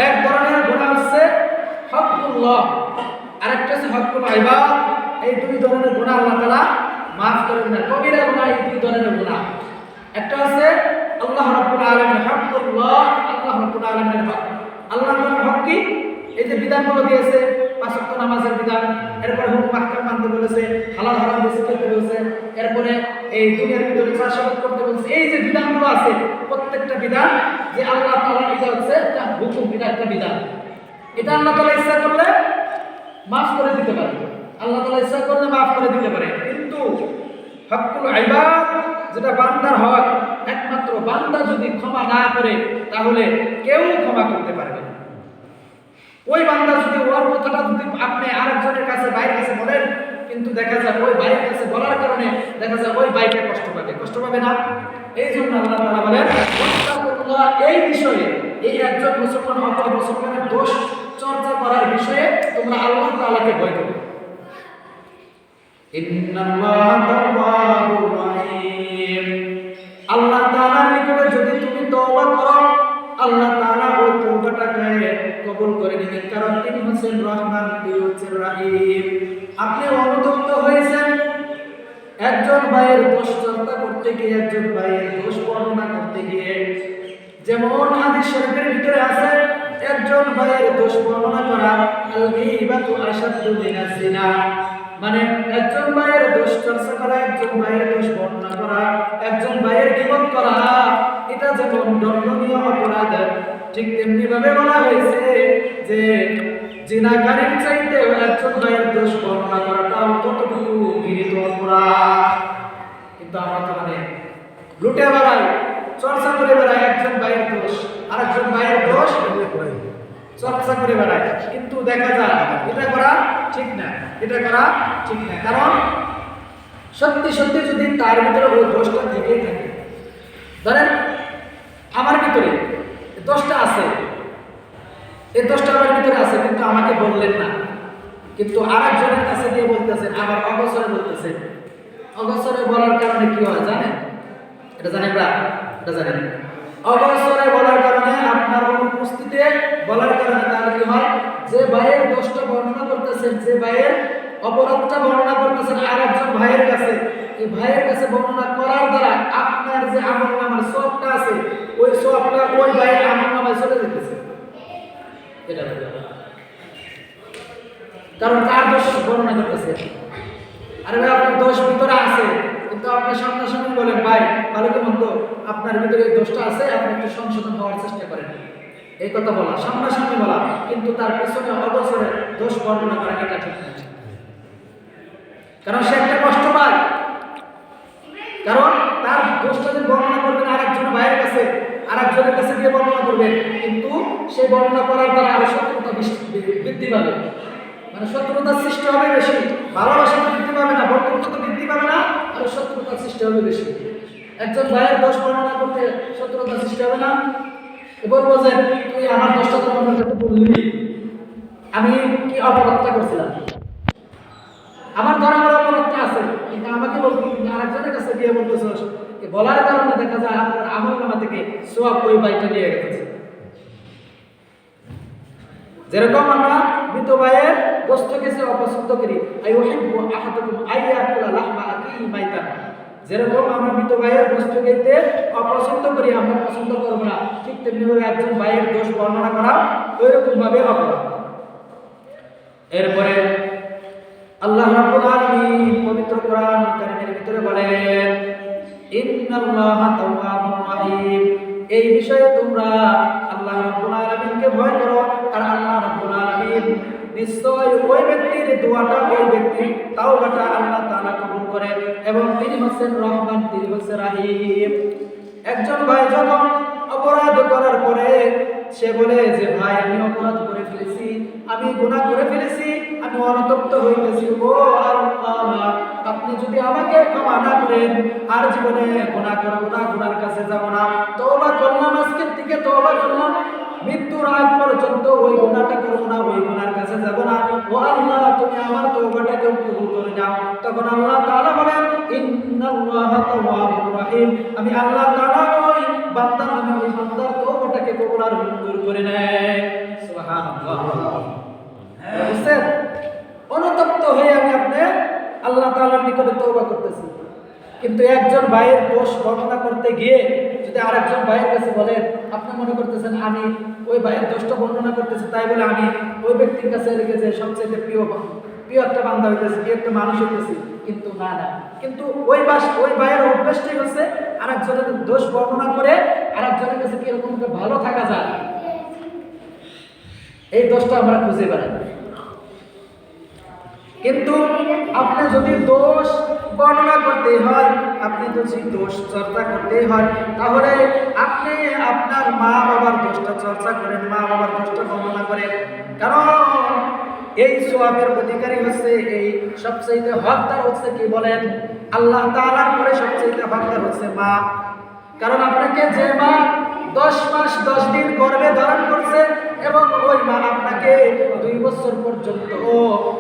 এক ধরনের গুনাহ হচ্ছে হকুল্লাহ, আরেকটা হচ্ছে হকুল ইবাদ। এই দুই ধরনের গুনাহ আল্লাহ তাআলা মাফ করেন না। কবিরা গুনাহ এই দুই ধরনের গুনাহ। একটা হচ্ছে আল্লাহ রাব্বুল আলামিন হকুল্লাহ, আল্লাহ রাব্বুল আলামিনের হক। আল্লাহ তাআলার হক কি? এই যে বিধানগুলো দিয়েছে, পাঁচ ওয়াক্ত নামাজের বিধান, এরপরে হুকুম আহকাম মানতে বলেছে, হালাল হারাম বেশি খেতে বলেছে, এরপরে এই দুনিয়ার ভিতরে চাষাবাদ করতে বলেছে। এই যে বিধানগুলো আছে, প্রত্যেকটা বিধান যে আল্লাহ তাআলার, এটা হচ্ছে একটা হুকুম, এটা একটা বিধান। এটা আল্লাহ তাআলা ইচ্ছা করলে মাফ করে দিতে পারে, আল্লাহ তাআলা ইচ্ছা করলে মাফ করে দিতে পারে। কিন্তু হকুল ইবাদ, যেটা বান্দার হক, একমাত্র বান্দা যদি ক্ষমা না করে তাহলে কেউ ক্ষমা করতে পারবে না। ওই বান্দা যদি ওর কথাটা যদি আপনি আরেকজনের কাছে, ভাইয়ের কাছে বলেন, কিন্তু দেখা যায় ওই ভাইয়ের কাছে বলার কারণে দেখা যায় ওই ভাইকে কষ্ট পাবে, কষ্ট পাবে না। এই জন্য আল্লাহ তাআলা বলেন ওয়াত্তাকুল্লাহ, এই বিষয়ে, এই একজন মুসলমান অপর মুসলমানের দোষ চর্চা করার বিষয়ে তোমরা আল্লাহ তাআলাকে ভয় করো। ইন্নাল্লাহা তাওয়াবুর রহিম, আল্লাহ তাআলার নিকটে যদি তুমি তওবা করো, আল্লাহ তাআলা ওই তওবাটাকে কবুল করে নেবেন, কারণ তিনি হচ্ছেন রহমান, তিনি হচ্ছেন রহিম। আপনি অনুতপ্ত হয়েছেন একজন ভাইয়ের দোষ চর্চা করতে গিয়ে, একজন ভাইয়ের দোষ বর্ণনা করতে গিয়ে। যেমন হাদিস শরীফের ভিতরে আছে, একজন ভাইয়ের দোষ বর্ণনা করা আল গীবাতু আশাদ্দু মিনাজ জিনা, মানে একজন ভাইয়ের দোষ চর্চা করা, একজন ভাইয়ের দোষ বর্ণনা করা, একজন ভাইয়ের গীবত করা, এটা যেমন দণ্ডনীয় অপরাধ, ঠিক তেমনি ভাবে বলা হয়েছে যে জিনাকারীর চাইতে একজন ভাইয়ের দোষ বর্ণনা করাটাও ততটুকু ঘৃণিত অপরাধ। কিন্তু আমরা তো মানে লুটে বেড়াই, চর্চা করে বেড়াই একজন ভাইয়ের দোষ, আরেকজন ভাইয়ের দোষ চর্চা করে বেড়াই, কিন্তু দেখা যায় এটা করা ঠিক না, এটা করা ঠিক না। কারণ সত্যি সত্যি যদি তার ভিতরে ওই দোষটা থেকেই থাকে, ধরেন আমার ভিতরে দোষটা আছে, এই দোষটা আমার ভিতরে আছে, কিন্তু আমাকে বললেন না, কিন্তু আরেকজনের কাছে দিয়ে বলতেছেন, আবার অগোচরে বলতেছেন। অগোচরে বলার কারণে কি হয় জানেন? এটা জানেন না? এটা জানেন? অগোচরে বলার কারণে, আপনার অনুপস্থিতিতে বলার কারণে তার কি হয়, যে ভাইয়ের দোষটা বর্ণনা করতেছেন, যে ভাইয়ের অপরাধটা বর্ণনা করতেছেন আরেকজন ভাইয়ের কাছে, এই ভাইয়ের কাছে বর্ণনা করার দ্বারা আপনার যে আমলনামার সওয়াবটা আছে, ওই সওয়াবটা ওই ভাইয়ের আমলনামায় চলে যেতেছে। এটা কারণ তার দোষ বর্ণনা করতেছে। আরে ভাই, আপনার দোষ ভিতরে আছে, কিন্তু আপনি সামনাসামনি বলেন, ভাই ভালো কি মন্দ, আপনার ভিতরে এই দোষটা আছে, আপনি একটু সংশোধন হওয়ার চেষ্টা করেন, এই কথা বলা, সামনাসামনি বলা, কিন্তু তার পিছনে অবসরে দোষ বর্ণনা করা এটা ঠিক না। কারণ সে একটা কষ্ট পায়, কারণ তার দোষটা যদি বর্ণনা করবেন আরেকজন ভাইয়ের কাছে, আরেকজনের কাছে গিয়ে বর্ণনা করবেন, কিন্তু সেই বর্ণনা করার দ্বারা আরো শত্রুতা বৃদ্ধি পাবে, মানে শত্রুতার সৃষ্টি হবে বেশি, ভালোবাসা তো বৃদ্ধি পাবে না, বন্ধুত্ব তো বৃদ্ধি পাবে না, আর শত্রুতার সৃষ্টি হবে বেশি। একজন ভাইয়ের দোষ বর্ণনা করতে শত্রুতার সৃষ্টি হবে না? বলবো যে তুই আমার দোষটা তো আমার কাছে বললি, আমি কি অপরাধটা করছিলাম, আমার ধর আমার অপরাধটা আছে, কিন্তু আমাকে বলবি, আরেকজনের কাছে গিয়ে বলতেছ, বলার কারণে দেখা যায় আপনার আমলনামা থেকে সওয়াব ওই ভাইটা নিয়ে গেছে। যেরকম আমরা মৃত ভাইয়ের গোশত খেতে অপছন্দ করি, আইউহিব্বু আহাদুকুম আইয়াকুলা লাহমা আখিহি মাইতান, যেরকম আমরা মৃত ভাইয়ের গোশত খেতে অপছন্দ করি, আমরা পছন্দ করব না, ঠিক তেমনি ভাবে একজন ভাইয়ের দোষ বর্ণনা করা ওইরকম ভাবে অপরাধ। এরপরে আল্লাহ রাব্বুল আলামিন পবিত্র কোরআন কারীমের ভিতরে বলেন, ইন্নাল্লাহা তাওয়াবুর রহিম, এই বিষয়ে তোমরা আল্লাহ রাব্বুল আলামিনকে ভয় করো, আর আল্লাহ রাব্বুল আলামিন নিশ্চয় ওই ব্যক্তির দোয়াটা, ওই ব্যক্তির তাওবাটা আল্লাহ তাআলা কবুল করেন, এবং তিনি হচ্ছেন রহমান, তিনি হচ্ছেন রহিম। একজন ভাই যখন অপরাধ করার পরে সে বলে যে ভাই আমি অপরাধ করে ফেলেছি, আমি গুনাহ করে ফেলেছি, আমি অনুতপ্ত হইতেছি, ও আল্লাহ আপনি যদি আমাকে ক্ষমা না করেন আর জীবনে গুনাহ করব না, গুনার কাছে যাব না, তওবা করলাম, আজকের থেকে তওবা করলাম, মৃত্যুর আগ পর্যন্ত ওই গুনাহটা করব না, ওই গুনার কাছে যাব না, ও আল্লাহ তুমি আমার তওবাটাকে কবুল করে নাও। তখন আল্লাহ তাআলা বলেন, ইন্নাল্লাহা তাওয়াবুর রহিম, আমি আল্লাহ তাআলা ওই বান্দার, আমি ওই বান্দার তওবাটাকে কবুল আর মঞ্জুর করে নেয়। সুবহানাল্লাহ। বুঝছেন? অনুতপ্ত হয়ে আমি আপনি আল্লাহ তাআলার নিকটে তওবা করতেছি। কিন্তু একজন ভাইয়ের দোষ বর্ণনা করতে গিয়ে যদি আরেকজন ভাইয়ের কাছে বলেন, আপনি মনে করতেছেন আমি ওই ভাইয়ের দোষটা বর্ণনা করতেছি, তাই বলে আমি ওই ব্যক্তির কাছে রেখে যে সবচেয়ে প্রিয় একটা বান্দা হইতেছি, প্রিয় একটা মানুষ হইতেছি, কিন্তু না। কিন্তু ওই ভাইয়ের অভ্যাসটাই হচ্ছে আরেকজনের দোষ বর্ণনা করে আরেকজনের কাছে কিরকম ভালো থাকা যায়, এই দোষটা আমরা খুঁজে বেড়াই। কিন্তু আপনি যদি দোষ বর্ণনা করতে হয়, আপনি যদি দোষ চর্চা করতে হয়, তাহলে আপনি আপনার মা বাবার দোষটা চর্চা করেন, মা বাবার দোষটা বর্ণনা করেন। কারণ এই সওয়াবের অধিকারী হচ্ছে, এই সবচেয়ে হকদার হচ্ছে কি বলেন? আল্লাহ তাআলার পরে সবচেয়ে হকদার হচ্ছে মা। কারণ আপনাকে যে মা 10 মাস 10 দিন গর্ভে ধারণ করছে এবং ওই মা আপনাকে 2 বছর পর্যন্ত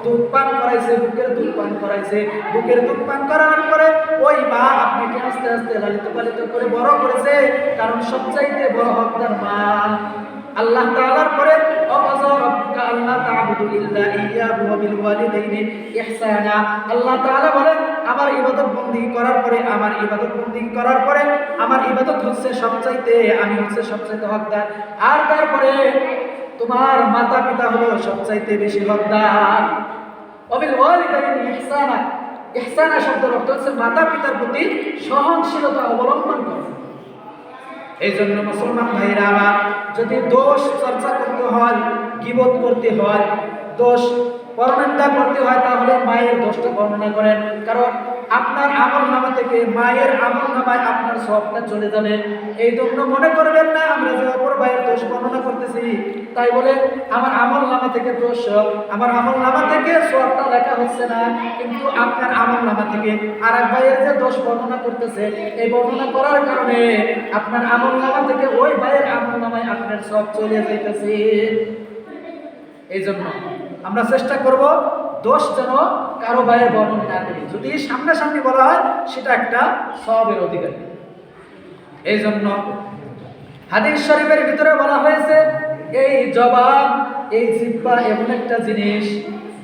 দুধ পান করাইছে, বুকের দুধ পান করাইছে। বুকের দুধ পান করানোর পরে ওই মা আপনাকে আস্তে আস্তে লালিত পালিত করে বড় করেছে। কারণ সবচাইতে বড় হকদার মা। আল্লাহ তাআলার পরে ওয়াজা রাব্বুকা আল্লা তা'বুদু ইল্লা ইয়্যাহু ওয়া বিল ওয়ালিদাইনি ইহসানা। আল্লাহ তাআলা বলেন আমার ইবাদত বندگی করার পরে আমার ইবাদত হচ্ছে সবচাইতে, আমি হচ্ছে সবচাইতে হকদার। আর তারপরে তোমার মাতা পিতা হলো সবচাইতে বেশি হকদার। ওয়া বিল ওয়ালিদাইনি ইহসানা। ইহসানা শব্দের অর্থ হচ্ছে মাতা পিতার প্রতি সহনশীলতা অবলম্বন করা। এই জন্য মুসলমান ভাইরা আমার, যদি দোষ চর্চা করতে হয়, গীবত করতে হয়, দোষ পরনিন্দা করতে হয়, তাহলে মায়ের দোষটা বর্ণনা করেন। কারণ আপনার আমলনামা থেকে মায়ের আমলনামায় আপনার সওয়াবটা চলে যাবে। এই জন্য মনে করবেন না আমরা যে অপর ভাইয়ের দোষ বর্ণনা করতেছি তাই বলে আমার আমলনামা থেকে সওয়াবটা লেখা হচ্ছে না। কিন্তু আপনার আমলনামা থেকে আরেক ভাইয়ের যে দোষ বর্ণনা করতেছে, এই বর্ণনা করার কারণে আপনার আমলনামা থেকে ওই ভাইয়ের আমলনামায় আপনার সওয়াব চলে যাইতেছে। এই জন্য আমরা চেষ্টা করব দোষ যেন কারো ভাইয়ের বর্ণনা না করি। যদি সামনাসামনি বলা হয় সেটা একটা সওয়াবের অধিকার। এই জন্য হাদিস শরীফের ভিতরে বলা হয়েছে এই জবান, এই জিহ্বা এমন একটা জিনিস,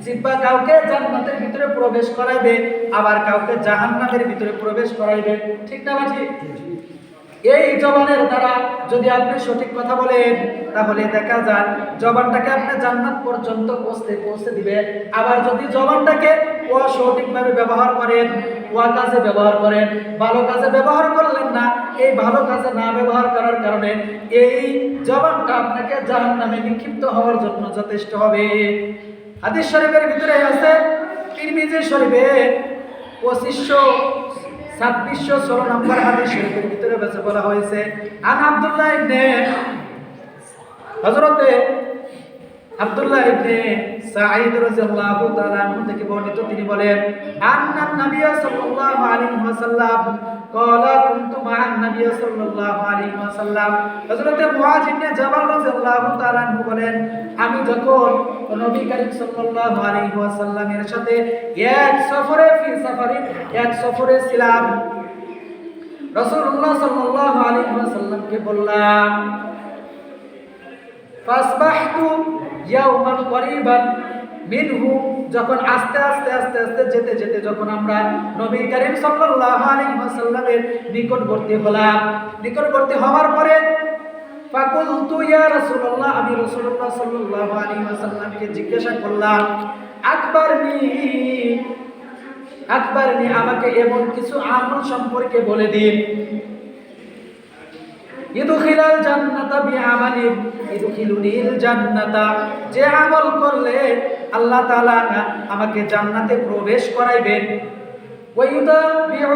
জিহ্বা কাউকে জান্নাতের ভিতরে প্রবেশ করাইবে, আবার কাউকে জাহান্নামের ভিতরে প্রবেশ করাইবে। ঠিক না ভাই? এই জবানের দ্বারা যদি আপনি সঠিক কথা বলেন তাহলে দেখা যায় জবানটাকে আপনি জান্নাত পর্যন্ত পৌঁছে দিবে। আবার যদি জবানটাকে সঠিকভাবে ব্যবহার করেন, কাজে ব্যবহার করেন, ভালো কাজে ব্যবহার করলেন না, এই ভালো কাজে না ব্যবহার করার কারণে এই জবানটা আপনাকে জাহান্নামে নিক্ষিপ্ত হওয়ার জন্য যথেষ্ট হবে। হাদিস শরীফের ভিতরে আছে, তিরমিজি শরীফে 2516 নম্বর হাদিস শরীফের ভিতরে বলা হয়েছে, আন আব্দুল্লাহ ইবনে হযরতে আব্দুল্লাহ ইবনে সাঈদ রাদিয়াল্লাহু তাআলা আনহু থেকে বর্ণিত, তিনি বলেন আন্নান নবী সাল্লাল্লাহু আলাইহি ওয়াসাল্লাম ক্বালা কুনতু মা'আন নবী সাল্লাল্লাহু আলাইহি ওয়াসাল্লাম। হযরতে মুআয ইবনে জাবাল রাদিয়াল্লাহু তাআলা আনহু বলেন, আমি যখন নবী করিম সাল্লাল্লাহু আলাইহি ওয়াসাল্লামের সাথে এক সফরে ছিলাম, রাসূলুল্লাহ সাল্লাল্লাহু আলাইহি ওয়াসাল্লামকে বললাম, ফাসবাহতু ইয়াওমান করিবান মিনহু, যখন আস্তে যেতে যখন আমরা নবী করিম সাল্লাল্লাহু আলাইহি ওয়াসাল্লামের নিকটবর্তী হওয়ার পরে ফাকুলতু ইয়া রাসূলুল্লাহ, আমি রাসূলুল্লাহ সাল্লাল্লাহু আলাইহি ওয়াসাল্লামকে জিজ্ঞাসা করলাম, আকবরনি, আমাকে এমন কিছু আমল সম্পর্কে বলে দিন, ইদখিলাল জান্নাতা বিআমালিন ইদখিলুনিল জান্নাতা, যে আমল করলে আল্লাহ তাআলা আমাকে জান্নাতে প্রবেশ করাইবেন, ওয়া ইউদাবিউ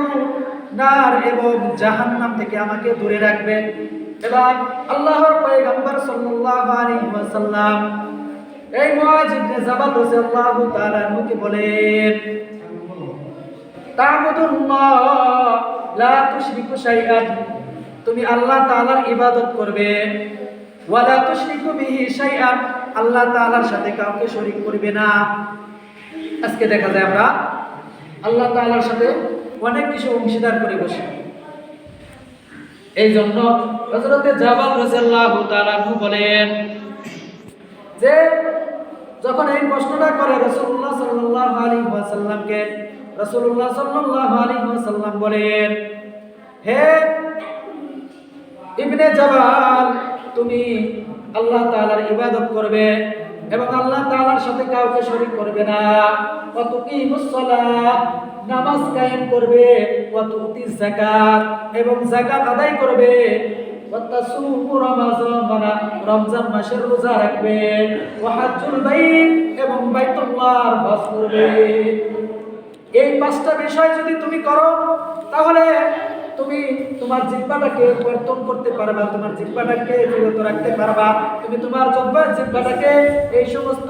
নার, এবং জাহান্নাম থেকে আমাকে দূরে রাখবেন। এবং আল্লাহর পয়গম্বর সাল্লাল্লাহু আলাইহি ওয়াসাল্লাম এই মুআয ইবনে জাবাল রাদিয়াল্লাহু তাআলা আনহুকে বলেন, তা'বুদুল্লাহ লা তুশরিকু শাইআন, তুমি আল্লাহ তাআলার ইবাদত করবে, ওয়া লা তুশরিকু বিহি শাইআন, আল্লাহ তাআলার সাথে কাউকে শরীক করবে না। আজকে দেখা যায় আমরা আল্লাহ তাআলার সাথে অনেক কিছু অংশীদার করে বসি। এই জন্য হযরতে জাবাল রাদিয়াল্লাহু তাআলা আনহু বলেন, যে যখন এই প্রশ্নটা করে রাসূলুল্লাহ সাল্লাল্লাহু আলাইহি ওয়াসাল্লামকে, রাসূলুল্লাহ সাল্লাল্লাহু আলাইহি ওয়াসাল্লাম বলেন, হে ইবনে জাবাল, তুমি আল্লাহ তাআলার ইবাদত করবে এবং আল্লাহ তাআলার সাথে কাউকে শরীক করবে না। ওয়া তুকিমুস সালাহ, নামাজ কায়েম করবে। ওয়া তুতিজ যাকাত, এবং যাকাত আদায় করবে। ওয়া তাসুমু রমাযান, রমজান মাসের রোজা রাখবে। ওয়া হাজ্জুল বাইত, এবং বাইতুল্লাহর হজ করবে। এই পাঁচটা বিষয় যদি তুমি করো তাহলে তুমি তোমার জিহ্বাটাকে বর্তন করতে পারবা, তোমার জিহ্বাটাকে বিরত রাখতে পারবা, তুমি তোমার জিহ্বাটাকে এই সমস্ত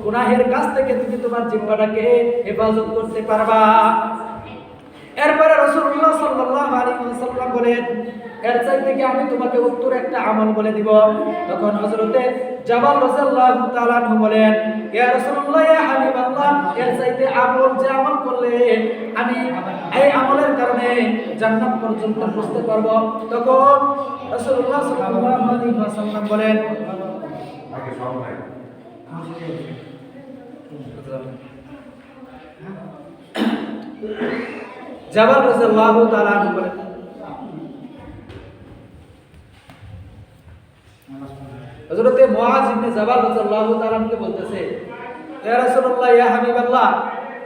গুনাহের কাছ থেকে তুমি তোমার জিহ্বাটাকে হেফাজত করতে পারবা। এরপরে রাসূলুল্লাহ সাল্লাল্লাহু আলাইহি ওয়াসাল্লাম বলেন, এর চাইতে কি আমি তোমাকে উত্তর একটা আমল বলে দিব। তখন হযরতে জাবাল রাদিয়াল্লাহু তাআলা আনহু বলেন, ইয়া রাসূলুল্লাহ, ইয়া হাবিবাল্লাহ, এর চাইতে আমল যে আমল করলে আমি এই আমলের কারণে জান্নাত পর্যন্ত পৌঁছতে পারবো। তখন রাসূলুল্লাহ সাল্লাল্লাহু আলাইহি ওয়াসাল্লাম বলেন, জাবাল রাদিয়াল্লাহু তাআলা আনহু বলেন, হযরতে মুআজ ইবনে জাবাল রাদিয়াল্লাহু তাআলা আনহুকে বলতেছে, ইয়া রাসূলুল্লাহ, ইয়া হাবিবাল্লাহ,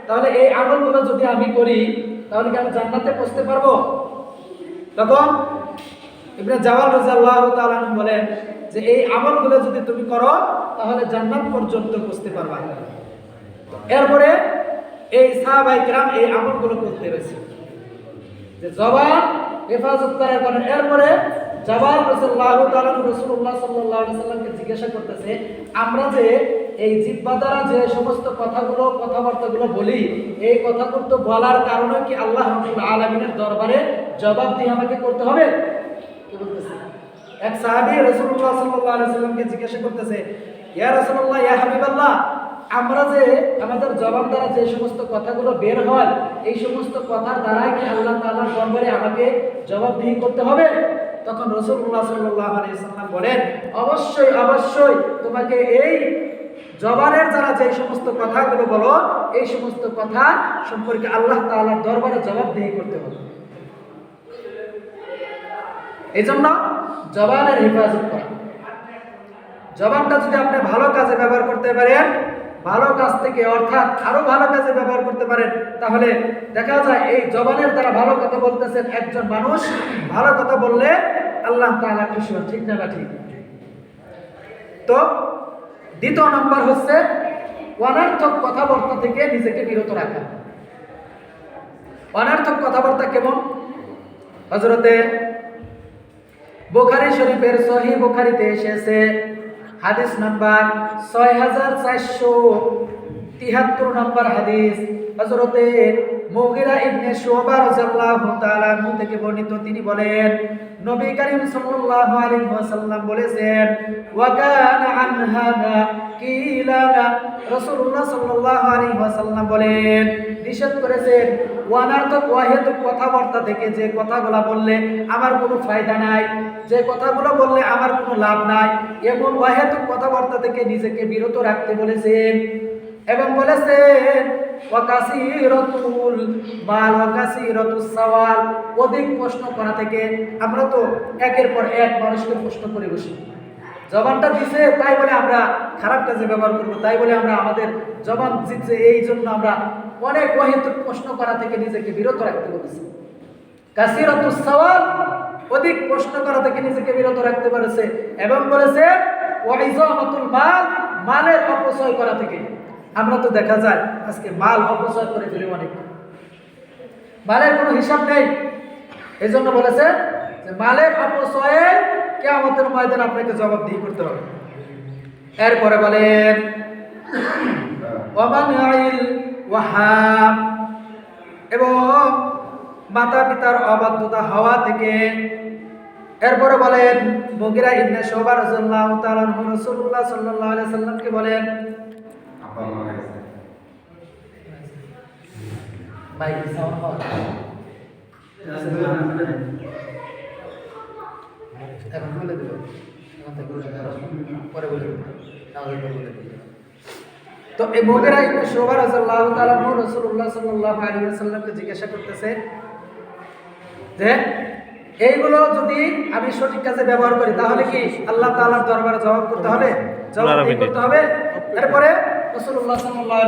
তাহলে এই আমলগুলো যদি আমি করি তাহলে কি আমি জান্নাতে পৌঁছতে পারবো? তখন ইবনে জাবাল রাদিয়াল্লাহু তাআলা আনহু বলেন যে এই আমলগুলো যদি তুমি করো তাহলে জান্নাত পর্যন্ত পৌঁছতে পারবা। এরপরে এই সাহাবায়ে কেরাম এই আমলগুলো করতে রয়েছে যে জবান হেফাজত করার কারণে। এরপরে জাবাল রাদিয়াল্লাহু তাআলা রাসূলুল্লাহ সাল্লাল্লাহু আলাইহি সাল্লামকে জিজ্ঞাসা করতেছে, আমরা যে এই জিহ্বা দ্বারা যে সমস্ত কথাবার্তাগুলো বলি, এই কথাগুলো বলার কারণে কি আল্লাহ রাব্বুল আলামিনের দরবারে জবাবদিহি আমাকে করতে হবে? কি বলতেছে? এক সাহাবী রাসূলুল্লাহ সাল্লাল্লাহু আলাইহি সাল্লামকে জিজ্ঞাসা করতেছে, ইয়া রাসূলুল্লাহ, ইয়া হাবিবাল্লাহ, আমরা যে আমাদের জবান দ্বারা যে সমস্ত কথাগুলো বের হয়, এই সমস্ত কথার দ্বারাই কি আল্লাহ তাআলার দরবারে আমাকে জবাবদিহি করতে হবে? তখন রাসূলুল্লাহ সাল্লাল্লাহু আলাইহি সাল্লাম বলেন, অবশ্যই অবশ্যই তোমাকে এই জবানের দ্বারা যে সমস্ত কথাগুলো বলো, এই সমস্ত কথা সম্পর্কে আল্লাহ তাআলার দরবারে জবাবদিহি করতে হবে। এজন্য জবানের হেফাজত করা। জবানটা যদি আপনি ভালো কাজে ব্যবহার করতে পারেন, ভালো কাজ থেকে অর্থাৎ আরো ভালো কাজে ব্যবহার করতে পারেন, তাহলে দেখা যায় এই জবানের দ্বারা ভালো কথা বলতেছেন একজন মানুষ, ভালো কথা বললে আল্লাহ তাআলা খুশি হন। ঠিক না ঠিক? তো দ্বিতীয় নাম্বার হচ্ছে অনর্থক কথাবার্তা থেকে নিজেকে বিরত রাখা। অনর্থক কথাবার্তা কেমন? হযরতে বুখারী শরীফের সহিহ বুখারীতে এসেছে, হাদিস নাম্বার 6473 নম্বর হাদিস, হযরতে মুগীরা ইবনে শুবা রাদিয়াল্লাহু তাআলা আনহু থেকে বর্ণিত। তিনি বলেন, নবী করিম সাল্লাল্লাহু আলাইহি ওয়াসাল্লাম বলেছেন, ওয়া কানা আন হাদা কিলা, রাসূলুল্লাহ সাল্লাল্লাহু আলাইহি ওয়াসাল্লাম বলেন, নিষেধ করেছেন অনর্থক অহেতুক কথাবার্তা থেকে, যে কথাগুলো বললে আমার কোনো ফায়দা নাই, যে কথাগুলো বললে আমার কোনো লাভ নাই, এমন অহেতুক কথাবার্তা থেকে নিজেকে বিরত রাখতে বলেছেন। এবং বলেছেন ওয়া কাসীরাতুল মাল ওয়া কাসীরাতুস সওয়াল, অধিক প্রশ্ন করা থেকে। আমরা তো একের পর এক মানুষকে প্রশ্ন করে বসি, জবানটা দিছে তাই বলে আমরা খারাপ কাজে ব্যবহার করব, তাই বলে আমরা আমাদের জবান জিতছে এই জন্য আমরা অনেক অহেতুক প্রশ্ন করা থেকে নিজেকে বিরত রাখতে বলেছি। কাসীরাতুস সওয়াল, অধিক প্রশ্ন করা থেকে নিজেকে বিরত রাখতে বলেছে। এবং বলেছে ওয়া ইজামাতুল মাল, মালের অপচয় করা থেকে। আমরা তো দেখা যায় আজকে মাল অপচয় করে ফেলি অনেক, মালের কোনো হিসাব নেই। এই জন্য বলেছে যে মালের অপচয়ে কিয়ামতের ময়দানে আপনাকে জবাবদিহি করতে হবে। এরপরে বলেন ওয়ামানাইল ওয়াহাব, এবং মাতা পিতার অবাধ্যতা হওয়া থেকে। এরপরে বলেন মুগীরা ইবনে শুবা রাদিয়াল্লাহু তাআলা আনহু রাসূলুল্লাহ সাল্লাল্লাহু আলাইহি সাল্লামকে বলেন, ভাই সাউন্ড হয় এখন বলে দেব, পরে বলে দেব। তাহলে কবুল হয়ে যাবে। তো এই মুগিরা ইবনে শুবা রাদিয়াল্লাহু তাআলা আনহু রাসূলুল্লাহ সাল্লাল্লাহু আলাইহি ওয়াসাল্লামকে জিজ্ঞাসা করতেছে যে এইগুলো যদি আমি সঠিক কাজে ব্যবহার করি তাহলে কি আল্লাহ তাআলার দরবারে জবাব করতে হবে, জবাব করতে হবে। এরপরে রাসূলুল্লাহ সাল্লাল্লাহু আলাইহি